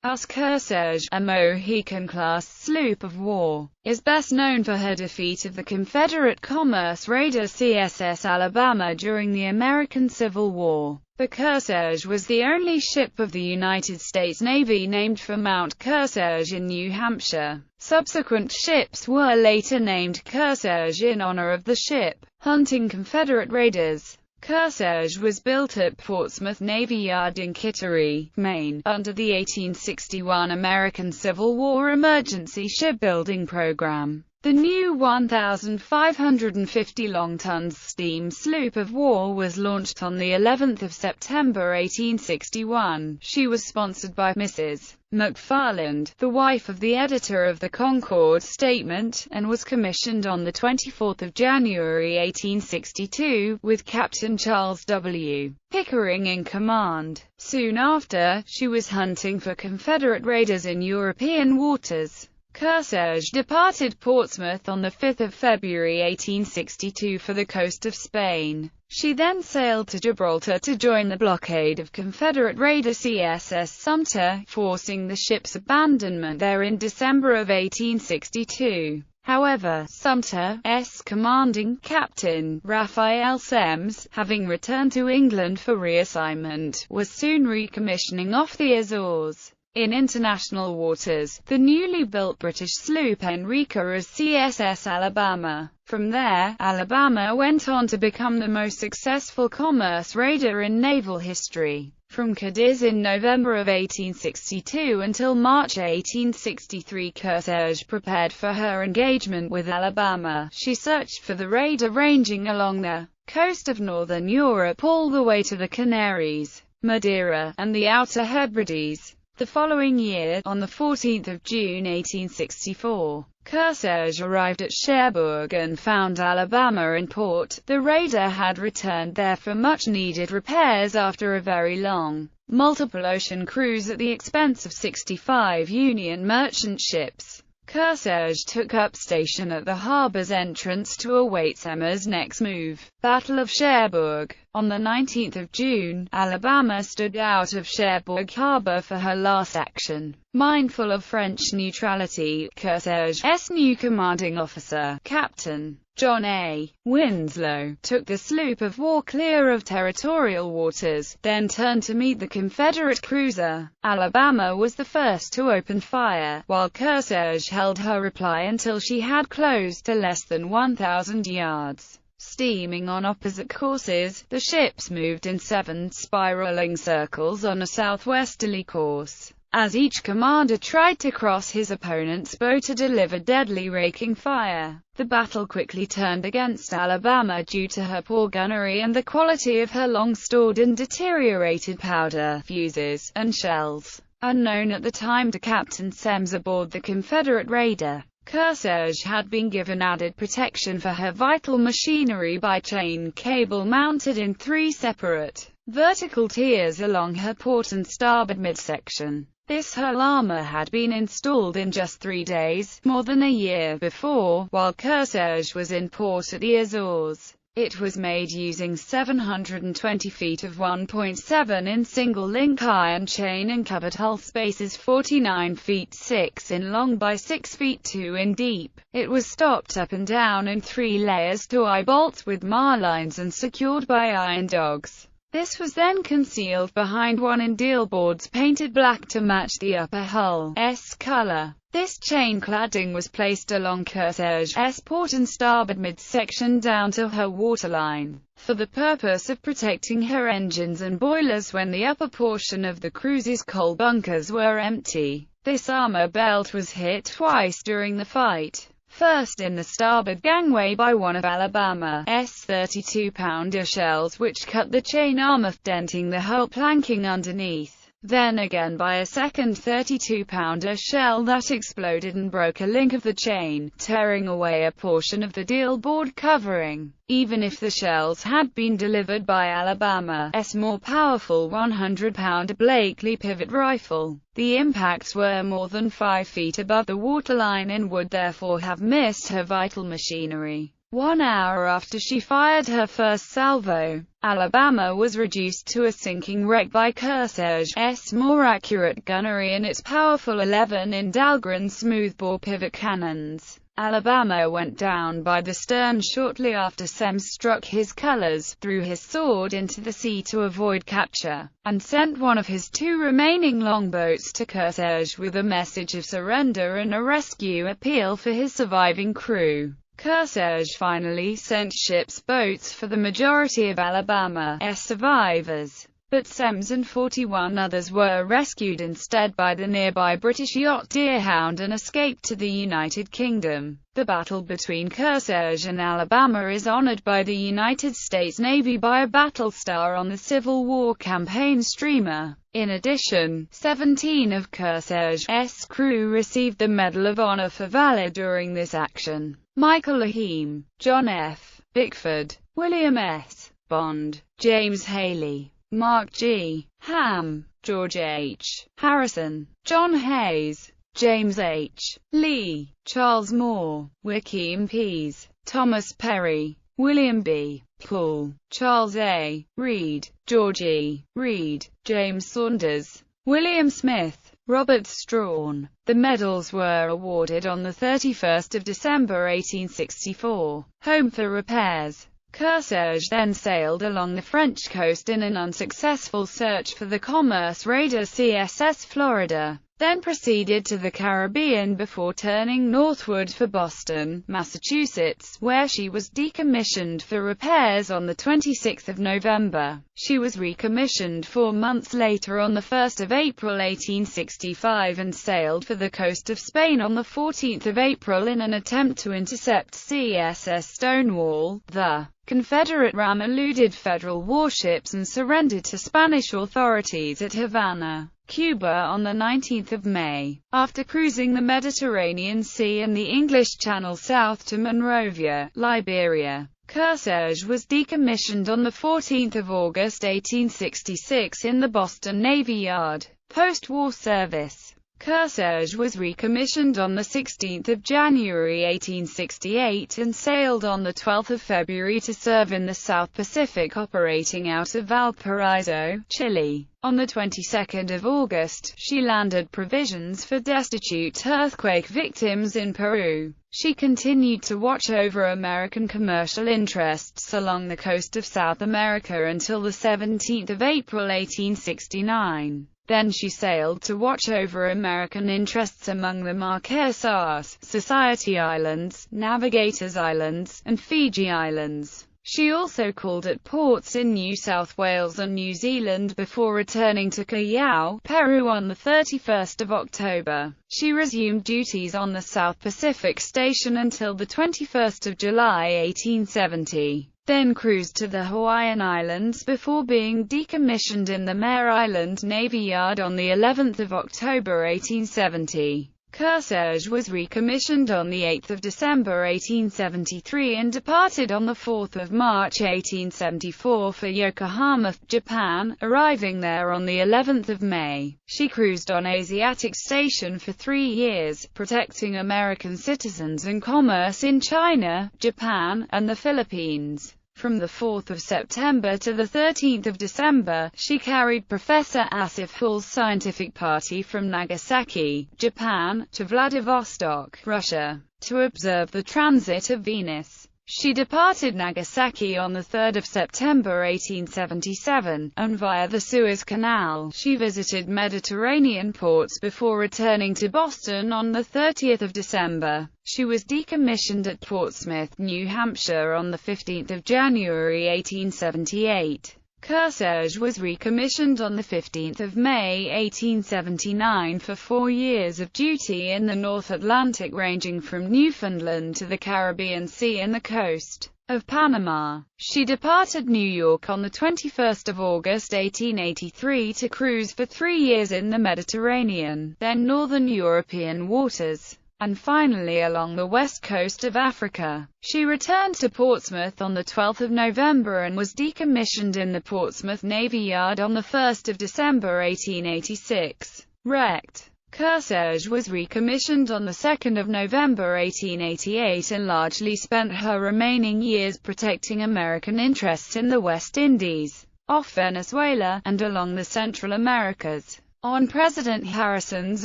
USS Kearsarge, a Mohican-class sloop-of-war, is best known for her defeat of the Confederate commerce raider CSS Alabama during the American Civil War. The Kearsarge was the only ship of the United States Navy named for Mount Kearsarge in New Hampshire. Subsequent ships were later named Kearsarge in honor of the ship, hunting Confederate raiders. Kearsarge was built at Portsmouth Navy Yard in Kittery, Maine, under the 1861 American Civil War Emergency Shipbuilding Program. The new 1,550 long tons steam sloop-of-war was launched on the 11th of September 1861. She was sponsored by Mrs. McFarland, the wife of the editor of the Concord Statement, and was commissioned on 24 January 1862, with Captain Charles W. Pickering in command. Soon after, she was hunting for Confederate raiders in European waters. Kearsarge departed Portsmouth on 5 February 1862 for the coast of Spain. She then sailed to Gibraltar to join the blockade of Confederate raider CSS Sumter, forcing the ship's abandonment there in December of 1862. However, Sumter's commanding captain, Raphael Semmes, having returned to England for reassignment, was soon recommissioning off the Azores. In international waters, the newly built British sloop Enrica as CSS Alabama. From there, Alabama went on to become the most successful commerce raider in naval history. From Cadiz in November of 1862 until March 1863, Kearsarge prepared for her engagement with Alabama. She searched for the raider ranging along the coast of northern Europe all the way to the Canaries, Madeira, and the Outer Hebrides. The following year, on 14 June 1864, Kearsarge arrived at Cherbourg and found Alabama in port. The raider had returned there for much-needed repairs after a very long, multiple ocean cruise at the expense of 65 Union merchant ships. Kearsarge took up station at the harbor's entrance to await Semmes' next move. Battle of Cherbourg. On 19 June, Alabama stood out of Cherbourg harbor for her last action. Mindful of French neutrality, Kearsarge's new commanding officer, Captain John A. Winslow, took the sloop-of-war clear of territorial waters, then turned to meet the Confederate cruiser. Alabama was the first to open fire, while Kearsarge held her reply until she had closed to less than 1,000 yards. Steaming on opposite courses, the ships moved in 7 spiraling circles on a southwesterly course. As each commander tried to cross his opponent's bow to deliver deadly raking fire, the battle quickly turned against Alabama due to her poor gunnery and the quality of her long-stored and deteriorated powder, fuses, and shells. Unknown at the time to Captain Semmes aboard the Confederate raider, Kearsarge had been given added protection for her vital machinery by chain cable mounted in 3 separate vertical tiers along her port and starboard midsection. This hull armor had been installed in just 3 days, more than a year before, while Kearsarge was in port at the Azores. It was made using 720 feet of 1.7 in single-link iron chain and covered hull spaces 49 feet 6 in long by 6 feet 2 in deep. It was stopped up and down in 3 layers to eye bolts with marlines and secured by iron dogs. This was then concealed behind one in deal boards painted black to match the upper hull's color. This chain cladding was placed along Kearsarge's port and starboard midsection down to her waterline, for the purpose of protecting her engines and boilers when the upper portion of the cruise's coal bunkers were empty. This armor belt was hit twice during the fight. First in the starboard gangway by one of Alabama's 32-pounder shells which cut the chain armor, denting the hull planking underneath. Then again by a second 32-pounder shell that exploded and broke a link of the chain, tearing away a portion of the deal board covering. Even if the shells had been delivered by Alabama's more powerful 100-pounder Blakely pivot rifle, the impacts were more than 5 feet above the waterline and would therefore have missed her vital machinery. 1 hour after she fired her first salvo, Alabama was reduced to a sinking wreck by Kearsarge's more accurate gunnery and its powerful 11-in Dahlgren smoothbore pivot cannons. Alabama went down by the stern shortly after Semmes struck his colors, threw his sword into the sea to avoid capture, and sent one of his 2 remaining longboats to Kearsarge with a message of surrender and a rescue appeal for his surviving crew. Kearsarge finally sent ship's boats for the majority of Alabama's survivors, but Semmes and 41 others were rescued instead by the nearby British yacht Deerhound and escaped to the United Kingdom. The battle between Kearsarge and Alabama is honored by the United States Navy by a battle star on the Civil War campaign streamer. In addition, 17 of Kearsarge's crew received the Medal of Honor for valor during this action. Michael Laheme, John F. Bickford, William S. Bond, James Haley, Mark G. Ham, George H. Harrison, John Hayes, James H. Lee, Charles Moore, Joachim Pease, Thomas Perry, William B. Poole, Charles A. Reed, George E. Reed, James Saunders, William Smith, Robert Strawn. The medals were awarded on the 31st of December 1864. Home for repairs. Kearsarge then sailed along the French coast in an unsuccessful search for the commerce raider CSS Florida, then proceeded to the Caribbean before turning northward for Boston, Massachusetts, where she was decommissioned for repairs on the 26th of November. She was recommissioned 4 months later on the 1st of April 1865 and sailed for the coast of Spain on the 14th of April in an attempt to intercept CSS Stonewall. The Confederate ram eluded federal warships and surrendered to Spanish authorities at Havana, Cuba on the 19th of May. After cruising the Mediterranean Sea and the English Channel south to Monrovia, Liberia, Kearsarge was decommissioned on the 14th of August 1866 in the Boston Navy Yard. Post-war service. Kearsarge was recommissioned on the 16th of January 1868 and sailed on the 12th of February to serve in the South Pacific operating out of Valparaiso, Chile. On the 22nd of August, she landed provisions for destitute earthquake victims in Peru. She continued to watch over American commercial interests along the coast of South America until the 17th of April 1869. Then she sailed to watch over American interests among the Marquesas, Society Islands, Navigators Islands, and Fiji Islands. She also called at ports in New South Wales and New Zealand before returning to Callao, Peru on the 31st of October. She resumed duties on the South Pacific Station until the 21st of July 1870. Then cruised to the Hawaiian Islands before being decommissioned in the Mare Island Navy Yard on the 11th of October 1870. Kearsarge was recommissioned on the 8th of December 1873 and departed on the 4th of March 1874 for Yokohama, Japan, arriving there on the 11th of May. She cruised on Asiatic Station for 3 years, protecting American citizens and commerce in China, Japan, and the Philippines. From the 4th of September to the 13th of December, she carried Professor Asif Hall's scientific party from Nagasaki, Japan, to Vladivostok, Russia, to observe the transit of Venus. She departed Nagasaki on the 3rd of September 1877, and via the Suez Canal, she visited Mediterranean ports before returning to Boston on the 30th of December. She was decommissioned at Portsmouth, New Hampshire on the 15th of January 1878. Kearsarge was recommissioned on the 15th of May 1879 for 4 years of duty in the North Atlantic ranging from Newfoundland to the Caribbean Sea and the coast of Panama. She departed New York on the 21st of August 1883 to cruise for 3 years in the Mediterranean, then northern European waters, and finally along the west coast of Africa. She returned to Portsmouth on the 12th of November and was decommissioned in the Portsmouth Navy Yard on the 1st of December 1886. Wrecked. Kearsarge was recommissioned on 2 November 1888 and largely spent her remaining years protecting American interests in the West Indies, off Venezuela, and along the Central Americas. On President Harrison's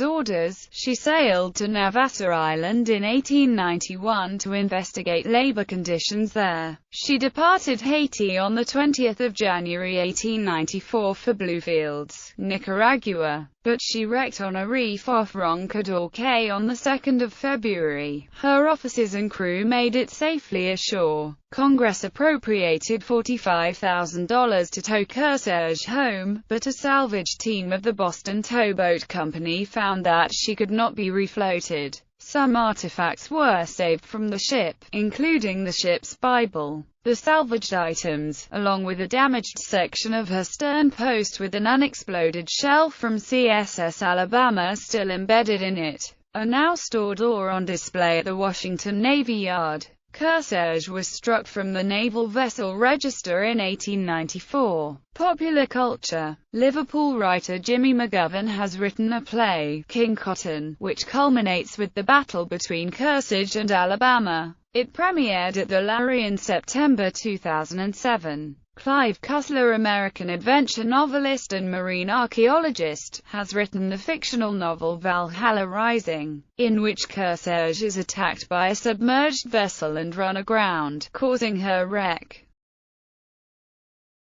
orders, she sailed to Navassa Island in 1891 to investigate labor conditions there. She departed Haiti on 20 January 1894 for Bluefields, Nicaragua, but she wrecked on a reef off Roncador Cay on 2 February. Her officers and crew made it safely ashore. Congress appropriated $45,000 to tow Kearsarge home, but a salvage team of the Boston Towboat Company found that she could not be refloated. Some artifacts were saved from the ship, including the ship's Bible. The salvaged items, along with a damaged section of her stern post with an unexploded shell from CSS Alabama still embedded in it, are now stored or on display at the Washington Navy Yard. Kearsarge was struck from the Naval Vessel Register in 1894. Popular culture. Liverpool writer Jimmy McGovern has written a play, King Cotton, which culminates with the battle between Kearsarge and Alabama. It premiered at the Larry in September 2007. Clive Cussler, American adventure novelist and marine archaeologist, has written the fictional novel Valhalla Rising, in which Kearsarge is attacked by a submerged vessel and run aground, causing her wreck.